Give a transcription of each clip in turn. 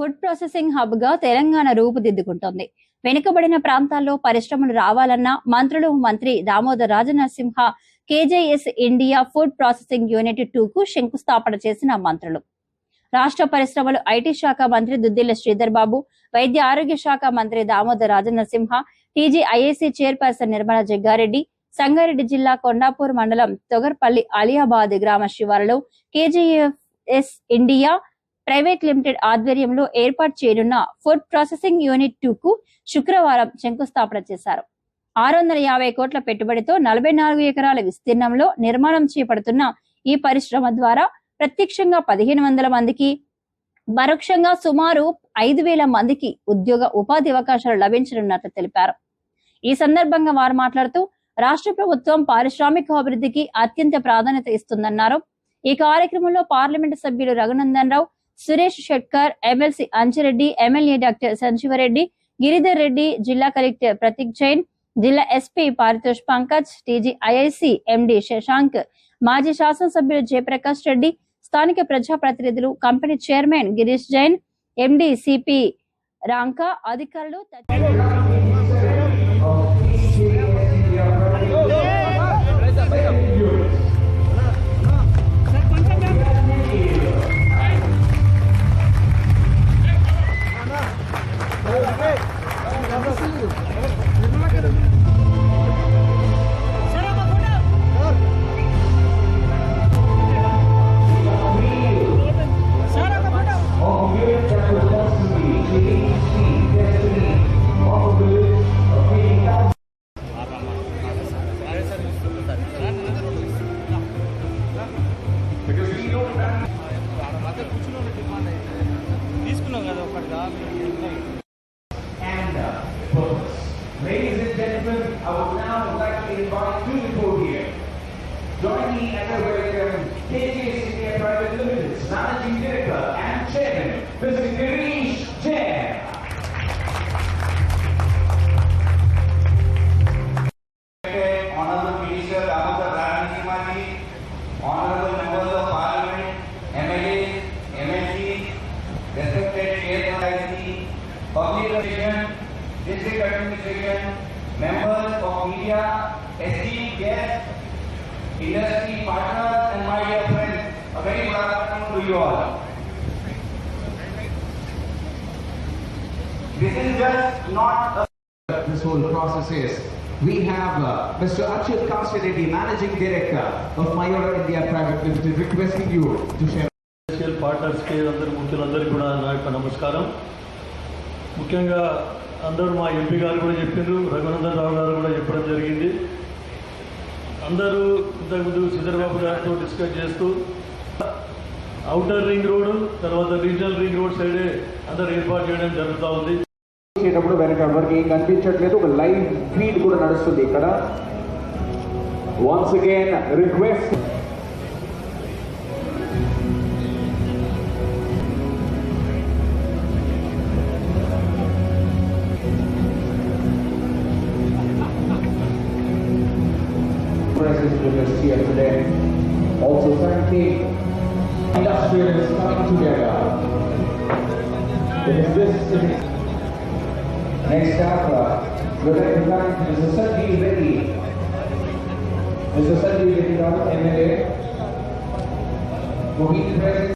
Food processing hub గా తెలంగాణ రూపుదిద్దుకుంటోంది. వెనుకబడిన ప్రాంతాల్లో పరిశ్రమలు రావాలన్న మంత్రి Damodar Rajanarasimha KJS India food processing unit 2 కు శంకుస్థాపన చేసిన మంత్రులు. రాష్ట్ర పరిశ్రమలు ఐటీ శాఖ మంత్రి దుద్దిళ్ల శ్రీధర్ బాబు, వైద్య ఆరోగ్య శాఖ మంత్రి దామోదర్ రాజనరసింహ, టీజీఐఏసీ చైర్పర్సన్ నిర్మలా జగ్గారెడ్డి, సంగారెడ్డి జిల్లా కొండాపూర్ మండలం తొగర్పల్లి అలియాబాద్ గ్రామ శివారులో కేజీఎస్ ఇండియా ప్రైవేట్ లిమిటెడ్ ఆధ్వర్యంలో ఏర్పాటు చేయనున్న ఫుడ్ ప్రాసెసింగ్ యూనిట్ 2 కు శుక్రవారం శంకుస్థాపన చేశారు. 650 కోట్ల పెట్టుబడితో 44 ఎకరాల విస్తీర్ణంలో నిర్మాణం చేపడుతున్న ఈ పరిశ్రమ ద్వారా ప్రత్యక్షంగా 1500 మందికి, పరోక్షంగా సుమారు 5000 మందికి ఉపాధి అవకాశాలు లభించనున్నట్లు తెలిపారు. ఈ సందర్భంగా వారు మాట్లాడుతూ రాష్ట్ర ప్రభుత్వం పారిశ్రామిక అభివృద్ధికి అత్యంత ప్రాధాన్యత ఇస్తుందన్నారు. ఈ కార్యక్రమంలో పార్లమెంటు సభ్యులు Raghunandan Rao, Suresh Shetkar, MLC Anjireddy, MLA doctor Sanjeevareddy, Giridhar Reddy, జిల్లా కలెక్టర్ ప్రతీక్ జైన్, జిల్లా SP Paritosh Pankaj, TGIIC MD Shashank, మాజీ శాసనసభ్యులు జయప్రకాష్ రెడ్డి, స్థానిక ప్రజాప్రతినిధులు, company chairman Girish Jain, MD CP Ranka, అధికారులు Ladies and gentlemen, I would now like to invite to the podium. Join me as I welcome KJS India Private Limited's Managing Director and Chairman, Mr. Girish Jain. Honorable Minister Damodar Rajanarsimha, Honorable Members of Parliament, MLAs, MLCs, respected Chairman, Public Relations, District Administration, members of media, esteemed guests, industry partners, and my dear friends, a very good afternoon to you all. This is just not this whole process is. We have Mr. Achut Kasireddy, Managing Director of Mayura India Private Limited, requesting you to share. Special partners ke andaru mukhyulandaru kuda na yokka namaskaram. ముఖ్యంగా అందరూ మా MP గారు కూడా చెప్పారు, రఘునందన్ రావు గారు కూడా చెప్పడం జరిగింది. అందరూ ఇంతకుముందు శ్రీధర్బాబు గారితో డిస్కస్ చేస్తూ అవుటర్ రింగ్ రోడ్ తర్వాత రీజనల్ రింగ్ రోడ్ సైడే అందరూ ఏర్పాటు చేయడం జరుగుతూ ఉంది. చేసేటప్పుడు వెనక ఎవరికి ఏం కనిపించట్లేదు, ఒక లైవ్ ఫీడ్ కూడా నడుస్తుంది ఇక్కడ. Once again request with us here today. Also thanking industrialists coming together. Because this is next up, we'd like to thank Mr. Sanjeev Reddy. Mr. Sanjeev Reddy, MLA, for being present.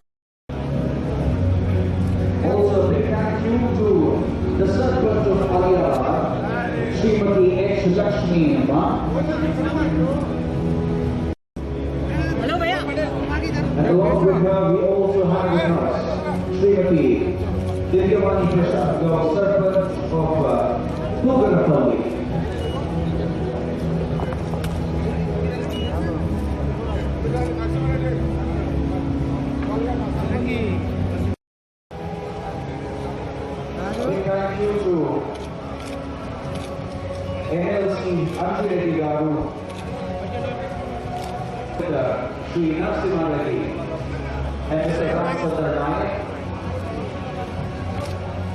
Also a big thank you to the Sarpanch of Aliyabar, Srimati H. Lakshmi Amma. And along with her, we also have with us Srimati Divyamani Prasad, the Sarpanch of Tuggarapalli. Thank you to MLC Anjireddy Garu, Sri Narasimha Reddy, and Mr. Ramchandra Nayak.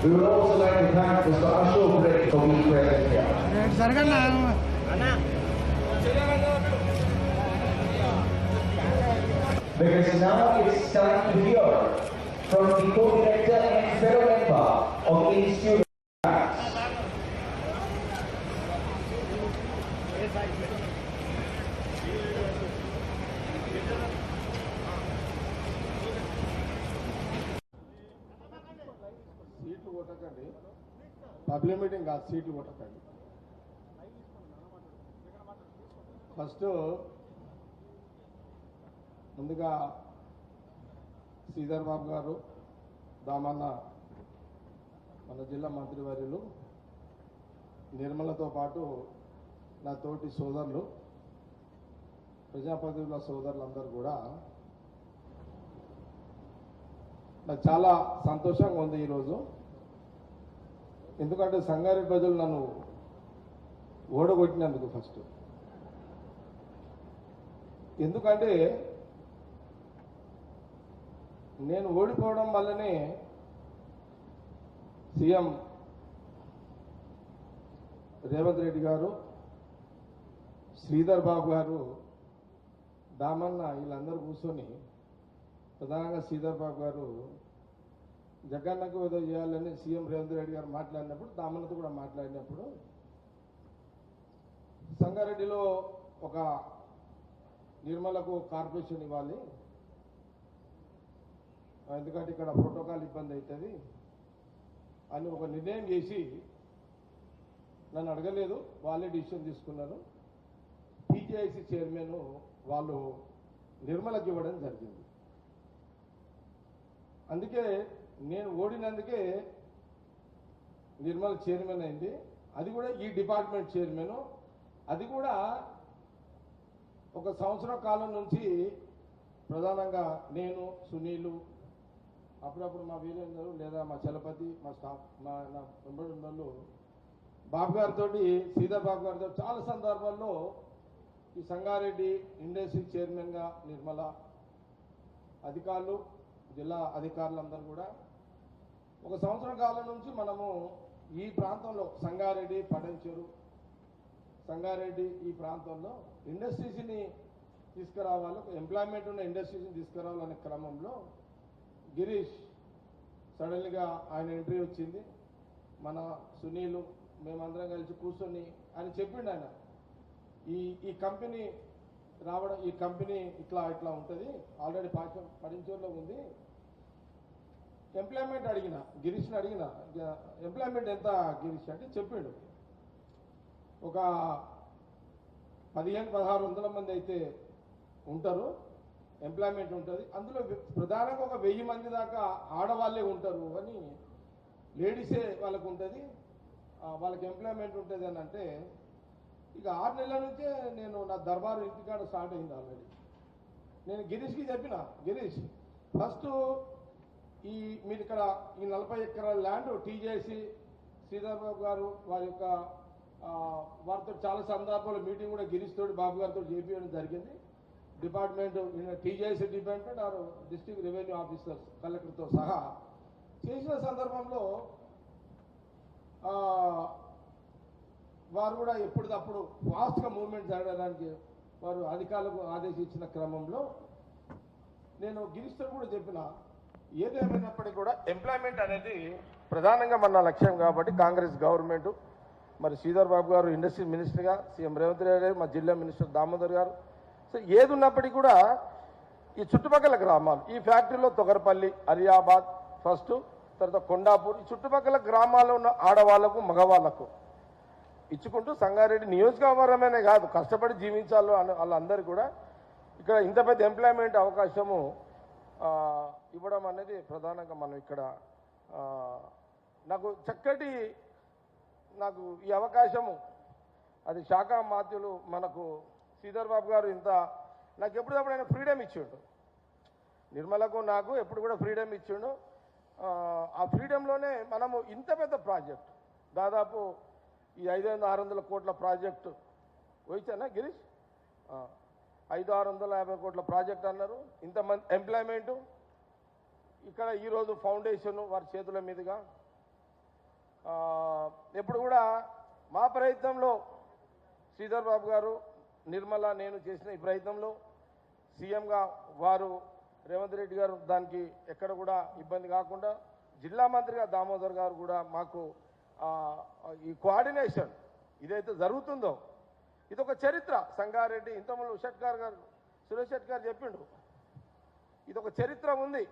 We would also like to thank Mr. Ashok Reddy for being present here. Because now it's time to hear from the co-director and fellow member of the Institute. సీట్లు కొట్టకండి, public meeting కాదు, సీట్లు కొట్టకండి. First ముందుగా శ్రీధర్ బాబు గారు, దామన్న మన జిల్లా మంత్రివర్యులు, నిర్మలతో పాటు నా తోటి సోదరులు, ప్రజాప్రతినిధుల సోదరులందరూ కూడా నాకు చాలా సంతోషంగా ఉంది ఈరోజు. ఎందుకంటే సంగారెడ్డి ప్రజలు నన్ను ఓడగొట్టినందుకు ఫస్ట్. ఎందుకంటే నేను ఓడిపోవడం వల్లనే సీఎం రేవంత్ రెడ్డి గారు, శ్రీధర్ బాబు గారు, దామన్న వీళ్ళందరూ కూర్చొని, ప్రధానంగా శ్రీధర్ బాబు గారు జగన్నకు ఏదో చేయాలని సీఎం రేవంత్ రెడ్డి గారు మాట్లాడినప్పుడు, దామన్నతో కూడా మాట్లాడినప్పుడు, సంగారెడ్డిలో ఒక నిర్మలకు కార్పొరేషన్ ఇవ్వాలి, ఎందుకంటే ఇక్కడ ప్రోటోకాల్ ఇబ్బంది అవుతుంది అని ఒక నిర్ణయం చేసి, నన్ను అడగలేదు, వాళ్ళే డిసిషన్ తీసుకున్నారు. టీజేఐసీ చైర్మన్ వాళ్ళు నిర్మలకు ఇవ్వడం జరిగింది. అందుకే నేను ఓడినందుకే నిర్మల చైర్మన్ అయింది. అది కూడా ఈ డిపార్ట్మెంట్ చైర్మన్. అది కూడా ఒక సంవత్సరం కాలం నుంచి ప్రధానంగా నేను, సునీలు, అప్పుడప్పుడు మా వీరేందరు లేదా మా చలపతి, మా స్టాఫ్, నా వెంబడి వాళ్ళు బాబు గారితో, శ్రీధర్ బాబు గారితో చాలా సందర్భాల్లో ఈ సంగారెడ్డి ఇండస్ట్రీ చైర్మన్గా నిర్మల అధికారులు, జిల్లా అధికారులందరూ కూడా ఒక సంవత్సరం కాలం నుంచి మనము ఈ ప్రాంతంలో సంగారెడ్డి, పడంచెరు, సంగారెడ్డి ఈ ప్రాంతంలో ఇండస్ట్రీస్ని తీసుకురావాలి, ఎంప్లాయ్మెంట్ ఉన్న ఇండస్ట్రీస్ని తీసుకురావాలనే క్రమంలో గిరీష్ సడన్గా ఆయన ఎంట్రీ వచ్చింది. మన సునీలు మేమందరం కలిసి కూర్చొని ఆయన చెప్పిండు, ఆయన ఈ కంపెనీ రావడం, ఈ కంపెనీ ఇట్లా ఉంటుంది, ఆల్రెడీ పడించూరులో ఉంది, ఎంప్లాయ్మెంట్ అడిగిన, గిరీష్ని అడిగిన, ఎంప్లాయ్మెంట్ ఎంత గిరీష్ అంటే చెప్పిండు, ఒక 1500-1600 మంది అయితే ఉంటారు, ఎంప్లాయ్మెంట్ ఉంటుంది, అందులో ప్రధానంగా ఒక 1000 మంది దాకా ఆడవాళ్ళే ఉంటారు అని, లేడీసే వాళ్ళకు ఉంటుంది, వాళ్ళకి ఎంప్లాయ్మెంట్ ఉంటుంది అని అంటే, ఇక 6 నెలల నుంచే నేను నా దర్బారు ఇంటికాడ స్టార్ట్ అయింది ఆల్రెడీ. నేను గిరీష్కి చెప్పిన, గిరీష్ ఫస్ట్ మీరు ఇక్కడ ఈ 40 ఎకరాల ల్యాండ్ టీజేసీ శ్రీధర్ బాబు గారు వారి యొక్క వారితో చాలా సందర్భాల్లో మీటింగ్ కూడా గిరీష్ తోటి బాబు గారితో చేపించడం జరిగింది. Department TJC department or district revenue officers కలెక్టర్తో సహా చేసిన సందర్భంలో వారు కూడా ఎప్పటికప్పుడు ఫాస్ట్గా మూవ్మెంట్ జరగడానికి వారు అధికారులకు ఆదేశించిన క్రమంలో నేను గిరీష్తో కూడా చెప్పిన, ఏదేమైనప్పటికీ కూడా ఎంప్లాయ్మెంట్ అనేది ప్రధానంగా మన లక్ష్యం కాబట్టి కాంగ్రెస్ గవర్నమెంట్, మరి శ్రీధర్ బాబు గారు ఇండస్ట్రీ మినిస్టర్గా, సీఎం రేవంత్ రెడ్డి గారు, మా జిల్లా మినిస్టర్ దామోదర్ గారు, సో ఏది ఉన్నప్పటికీ కూడా ఈ చుట్టుపక్కల గ్రామాలు, ఈ ఫ్యాక్టరీలో తొగరపల్లి, అరియాబాద్ ఫస్ట్, తర్వాత కొండాపూర్, ఈ చుట్టుపక్కల గ్రామాల్లో ఉన్న ఆడవాళ్లకు, మగవాళ్లకు ఇచ్చుకుంటూ సంగారెడ్డి నియోజకవర్గమేనే కాదు, కష్టపడి జీవించాలో వాళ్ళందరూ కూడా ఇక్కడ ఇంత పెద్ద ఎంప్లాయ్మెంట్ అవకాశము ఇవ్వడం అనేది ప్రధానంగా మనం ఇక్కడ నాకు ఈ అవకాశము, అది శాఖ మాత్యులు మనకు శ్రీధర్ బాబు గారు నాకు ఎప్పుడప్పుడు ఆయన ఫ్రీడమ్ ఇచ్చిండు, నిర్మలకు నాకు ఎప్పుడు కూడా ఫ్రీడమ్ ఇచ్చిండు. ఆ ఫ్రీడంలోనే మనము ఇంత పెద్ద ప్రాజెక్ట్, దాదాపు ఈ 500-600 కోట్ల ప్రాజెక్టు వచ్చానా గిరీష్, 500-650 కోట్ల ప్రాజెక్ట్ అన్నారు, ఇంతమంది ఎంప్లాయ్మెంటు, ఇక్కడ ఈరోజు ఫౌండేషన్ వారి చేతుల మీదుగా. ఎప్పుడు కూడా మా ప్రయత్నంలో శ్రీధర్ బాబు గారు, నిర్మల, నేను చేసిన ఈ ప్రయత్నంలో సీఎంగా వారు రేవంత్ రెడ్డి గారు దానికి ఎక్కడ కూడా ఇబ్బంది కాకుండా జిల్లా మంత్రిగా దామోదర్ గారు కూడా మాకు ఈ కోఆర్డినేషన్ ఇదైతే జరుగుతుందో ఇది ఒక చరిత్ర. సంగారెడ్డి ఇంతకుముందు సురేష్ శెట్టి గారు చెప్పిండు, ఇది ఒక చరిత్ర ఉంది,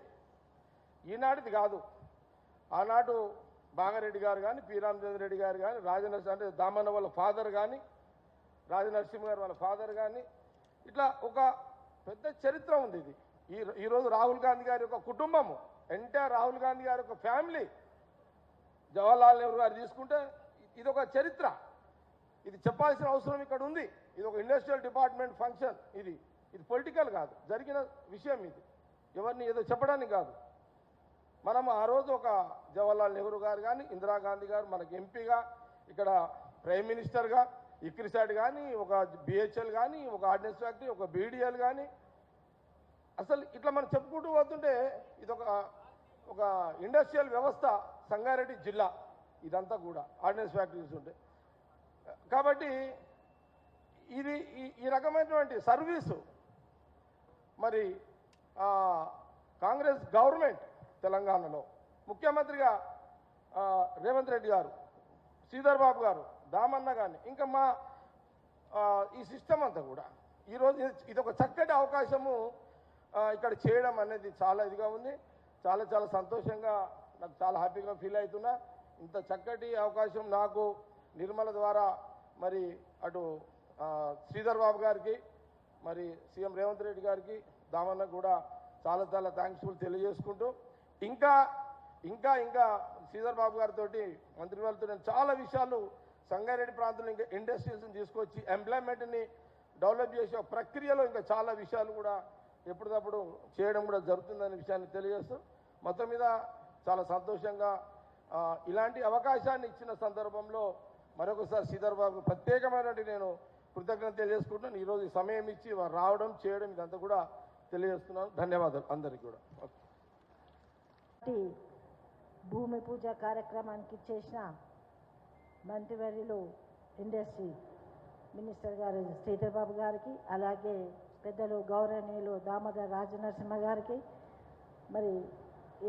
ఈనాటిది కాదు. ఆనాడు బాగారెడ్డి గారు కానీ, పి రామచంద్ర రెడ్డి గారు కానీ, రాజనరసింహ అంటే దామన్న వాళ్ళ ఫాదర్ కానీ, రాజనరసింహ గారు వాళ్ళ ఫాదర్ కానీ, ఇట్లా ఒక పెద్ద చరిత్ర ఉంది. ఇది ఈరోజు రాహుల్ గాంధీ గారి యొక్క కుటుంబము, ఎంటైర్ రాహుల్ గాంధీ గారి యొక్క ఫ్యామిలీ, జవహర్లాల్ నెహ్రూ గారు తీసుకుంటే ఇది ఒక చరిత్ర. ఇది చెప్పాల్సిన అవసరం ఇక్కడ ఉంది. ఇది ఒక ఇండస్ట్రియల్ డిపార్ట్మెంట్ ఫంక్షన్. ఇది పొలిటికల్ కాదు, జరిగిన విషయం. ఇది ఎవరిని ఏదో చెప్పడానికి కాదు. మనం ఆ రోజు ఒక జవహర్లాల్ నెహ్రూ గారు కానీ, ఇందిరాగాంధీ గారు మనకి ఎంపీగా, ఇక్కడ ప్రైమ్ మినిస్టర్గా, ఇక్రిసాట్ కానీ, ఒక బిహెచ్ఎల్ కానీ, ఒక ఆర్డినెన్స్ ఫ్యాక్టరీ, ఒక బీడీఎల్ కానీ, అసలు ఇట్లా మనం చెప్పుకుంటూ పోతుంటే ఇది ఒక ఇండస్ట్రియల్ వ్యవస్థ. సంగారెడ్డి జిల్లా ఇదంతా కూడా ఆర్డినెన్స్ ఫ్యాక్టరీస్ ఉంటాయి. కాబట్టి ఇది ఈ రకమైనటువంటి సర్వీసు మరి కాంగ్రెస్ గవర్నమెంట్ తెలంగాణలో ముఖ్యమంత్రిగా రేవంత్ రెడ్డి గారు, శ్రీధర్ బాబు గారు, దామన్న కానీ, ఇంకా మా ఈ సిస్టమ్ అంతా కూడా ఈరోజు ఇది ఒక చక్కటి అవకాశము ఇక్కడ చేయడం అనేది చాలా ఇదిగా ఉంది. చాలా చాలా సంతోషంగా, నాకు చాలా హ్యాపీగా ఫీల్ అవుతున్నా. ఇంత చక్కటి అవకాశం నాకు నిర్మల ద్వారా మరి అటు శ్రీధర్ బాబు గారికి, మరి సీఎం రేవంత్ రెడ్డి గారికి, దామన్న కూడా చాలా చాలా థ్యాంక్స్ఫుల్ తెలియజేసుకుంటూ, ఇంకా ఇంకా ఇంకా శ్రీధర్ బాబు గారితో మంత్రివర్గంతో నేను చాలా విషయాలు సంగారెడ్డి ప్రాంతంలో ఇంకా ఇండస్ట్రీస్ని తీసుకొచ్చి ఎంప్లాయ్మెంట్ని డెవలప్ చేసే ప్రక్రియలో ఇంకా చాలా విషయాలు కూడా ఎప్పటికప్పుడు చేయడం కూడా జరుగుతుందనే విషయాన్ని తెలియజేస్తూ, మొత్తం మీద చాలా సంతోషంగా ఇలాంటి అవకాశాన్ని ఇచ్చిన సందర్భంలో మరొకసారి శ్రీధర్ బాబు ప్రత్యేకమైనటువంటి నేను కృతజ్ఞత తెలియజేసుకుంటున్నాను. ఈరోజు ఈ సమయం ఇచ్చి వారు రావడం చేయడం ఇదంతా కూడా తెలియజేస్తున్నాను. ధన్యవాదాలు అందరికీ కూడా. భూమి పూజ కార్యక్రమానికి చేసిన మంత్రివర్యులు ఇండస్ట్రీ మినిస్టర్ గారు శ్రీధర్ బాబు గారికి, అలాగే పెద్దలు గౌరవనీయులు దామోదర్ రాజనరసింహ గారికి, మరి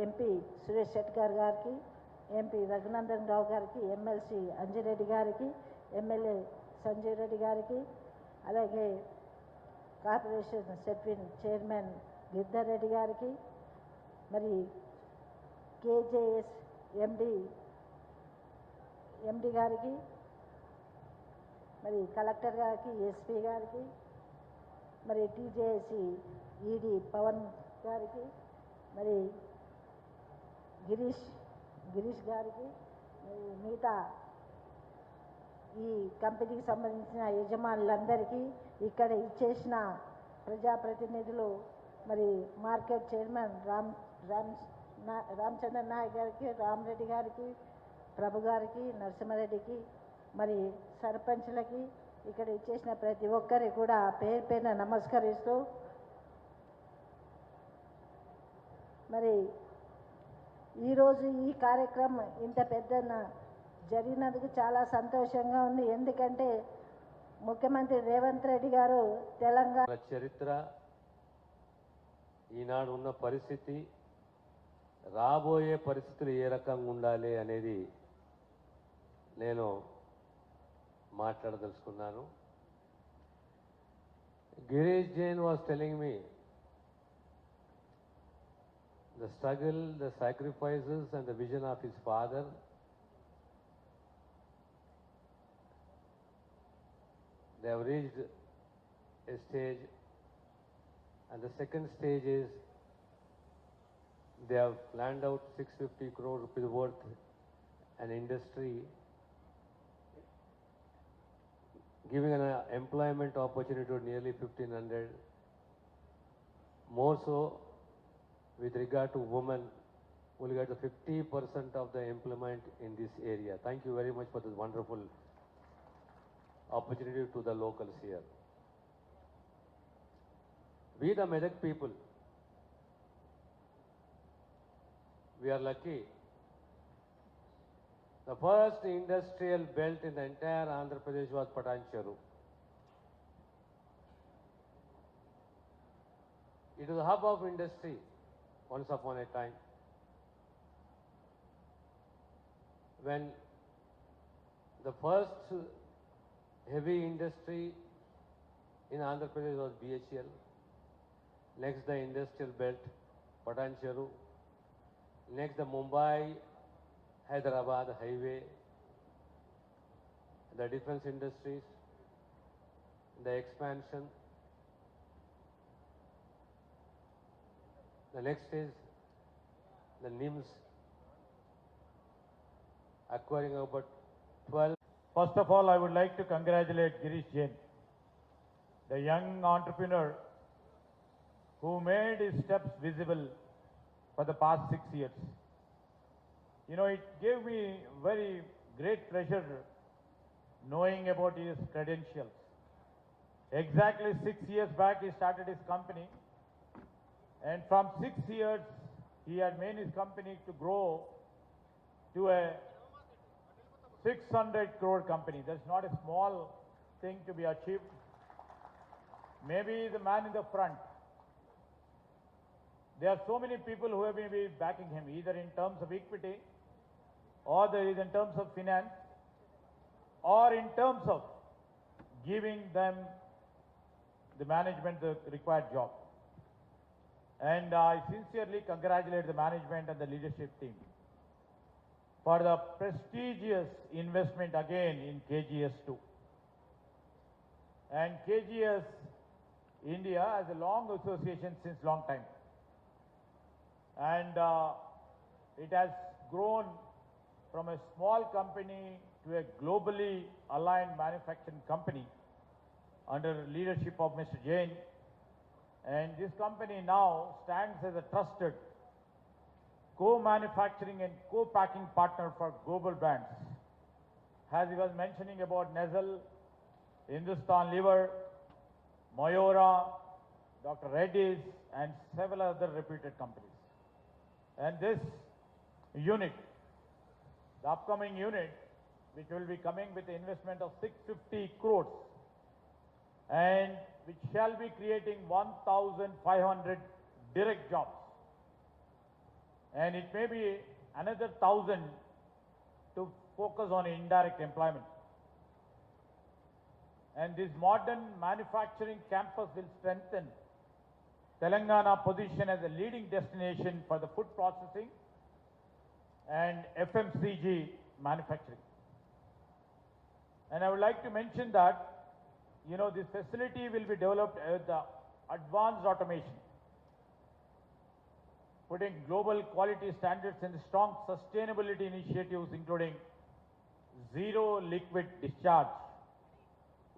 ఎంపీ సురేష్ శెట్టి గారికి, ఎంపీ రఘునందన్ రావు గారికి, ఎమ్మెల్సీ అంజిరెడ్డి గారికి, ఎమ్మెల్యే సంజయ్ రెడ్డి గారికి, అలాగే కార్పొరేషన్ సెట్విన్ చైర్మన్ గిరిధర్ రెడ్డి గారికి, మరి కేజేఎస్ ఎండి గారికి, మరి కలెక్టర్ గారికి, ఎస్పీ గారికి, మరి టీజేఎస్సి ఈడీ పవన్ గారికి, మరి గిరీష్ గారికి, మరి మిగతా ఈ కంపెనీకి సంబంధించిన యజమానులందరికీ, ఇక్కడ ఇచ్చేసిన ప్రజాప్రతినిధులు, మరి మార్కెట్ చైర్మన్ రామచంద్ర నాయక్ గారికి, రామరెడ్డి గారికి, ప్రభు గారికి, నరసింహారెడ్డికి, మరి సర్పంచ్లకి, ఇక్కడ ఇచ్చేసిన ప్రతి ఒక్కరికి కూడా పేరు పేరున నమస్కరిస్తూ, మరి ఈరోజు ఈ కార్యక్రమం ఇంత పెద్దన జరిగినందుకు చాలా సంతోషంగా ఉంది. ఎందుకంటే ముఖ్యమంత్రి రేవంత్ రెడ్డి గారు తెలంగాణ చరిత్ర, ఈనాడు ఉన్న పరిస్థితి, రాబోయే పరిస్థితులు ఏ రకంగా ఉండాలి అనేది నేను మాట్లాడదలుచుకున్నాను. Girish Jain was telling me the struggle, the sacrifices and the vision of his father. They have reached a stage, and the second stage is they have planned out 650 crore rupees worth an industry, giving an employment opportunity to nearly 1,500. More so, with regard to women, will get the 50% of the employment in this area. Thank you very much for this wonderful opportunity to the locals here. We the Medak people, we are lucky. The first industrial belt in the entire Andhra Pradesh was Patancheru. It was a hub of industry once upon a time. When the first heavy industry in Andhra Pradesh was BHEL, next the industrial belt, Patancheru, next the Mumbai, Hyderabad highway, the defense industries, the expansion. The next is the NIMS acquiring about 12. First of all, I would like to congratulate Girish Jain, the young entrepreneur who made his steps visible for the past 6 years. You know, it gave me very great pleasure knowing about his credentials. Exactly 6 years back, he started his company, and from 6 years, he had made his company to grow to a 600 crore company. That's not a small thing to be achieved. Maybe the man in the front. There are so many people who have been backing him, either in terms of equity, or there is in terms of finance, or in terms of giving them the management the required job. And I sincerely congratulate the management and the leadership team for the prestigious investment again in KGS2. And KGS India has a long association since long time. And it has grown from a small company to a globally aligned manufacturing company under leadership of Mr. Jain. And this company now stands as a trusted co-manufacturing and co-packing partner for global brands. As he was mentioning about Nestle, Hindustan Lever, Mayora, Dr. Reddy's, and several other reputed companies. And this unit, the upcoming unit, which will be coming with an investment of 650 crores, and which shall be creating 1,500 direct jobs. And it may be another 1,000 to focus on indirect employment. And this modern manufacturing campus will strengthen Telangana position as a leading destination for the food processing and FMCG manufacturing. And I would like to mention that, you know, this facility will be developed with the advanced automation, putting global quality standards and strong sustainability initiatives, including zero liquid discharge,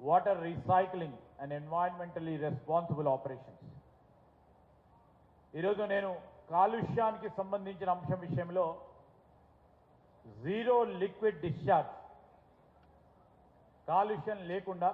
water recycling, and environmentally responsible operations. ఈరోజు నేను కాలుష్యానికి సంబంధించిన అంశం విషయంలో zero liquid discharge, కాలుష్యం లేకుండా